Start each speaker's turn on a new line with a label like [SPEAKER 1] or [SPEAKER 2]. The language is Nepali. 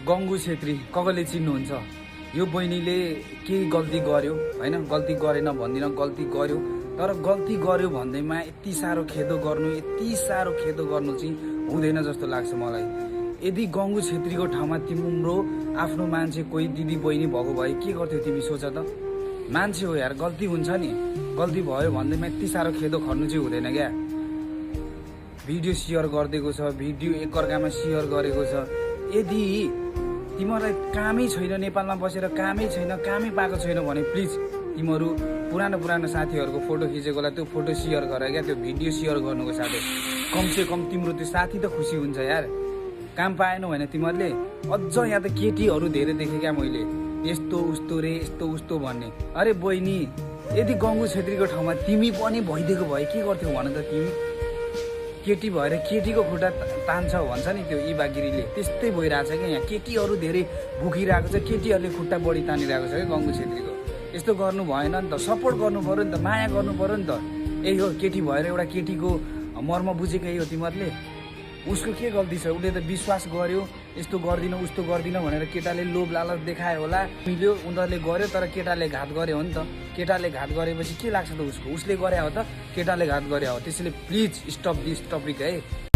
[SPEAKER 1] गङ्गु छेत्री कसले चिन्नुहुन्छ? यो बहिनीले केही गल्ती गर्यो हैन, गल्ती गरेन भन्दिन, गल्ती गर्यो। तर गल्ती गर्यो भन्दैमा यति साह्रो खेदो गर्नु चाहिँ हुँदैन जस्तो लाग्छ मलाई। यदि गङ्गु छेत्रीको ठाउँमा तिम्रो आफ्नो मान्छे कोही दिदी बहिनी भएको भए के गर्थ्यौ तिमी? सोच त। मान्छे हो यार, गल्ती हुन्छ नि। गल्ती भयो भन्दैमा यति साह्रो खेदो खर्नु चाहिँ हुँदैन क्या। भिडियो सेयर गरिदिएको छ, भिडियो एकअर्कामा सेयर गरेको छ। यदि तिमीहरूलाई कामै छैन, नेपालमा बसेर कामै पाएको छैन भने प्लिज तिमीहरू पुरानो साथीहरूको फोटो खिचेकोलाई त्यो फोटो सेयर गर क्या, त्यो भिडियो सेयर गर्नुको साथै कमसेकम तिम्रो त्यो साथी त खुसी हुन्छ यार। काम पाएनौ होइन तिमीहरूले? अझ यहाँ त केटीहरू धेरै देखेँ क्या मैले, यस्तो उस्तो रे, यस्तो उस्तो भन्ने। अरे बहिनी, यदि गङ्गु छेत्रीको ठाउँमा तिमी पनि भइदिएको भए के गर्थ्यौ भन त? तिमी केटी भएर केटीको खुट्टा तान्छ भन्छ नि त्यो इबागिरीले, त्यस्तै भइरहेछ क्या यहाँ। केटीहरू धेरै भुकिरहेको छ, केटीहरूले खुट्टा बढी तानिरहेको छ क्या गङ्गु छेत्रीको। यस्तो गर्नु भएन नि त, सपोर्ट गर्नु पऱ्यो नि त, माया गर्नु पऱ्यो नि त। यही हो, केटी भएर एउटा केटीको मर्म बुझेकै हो तिमीहरूले। उसको के गल्ती छ? उसले त विश्वास गर्यो, यस्तो गर्दिन उस्तो गर्दिन भनेर केटाले लोभ लालच देखायो होला, मिल्यो, उनीहरूले गर्यो। तर केटाले घात गर्यो हो नि त। केटाले घात गरेपछि के लाग्छ त उसको? उसले गरे हो त, केटाले घात गरे हो। त्यसैले प्लिज स्टप दिस टपिक है।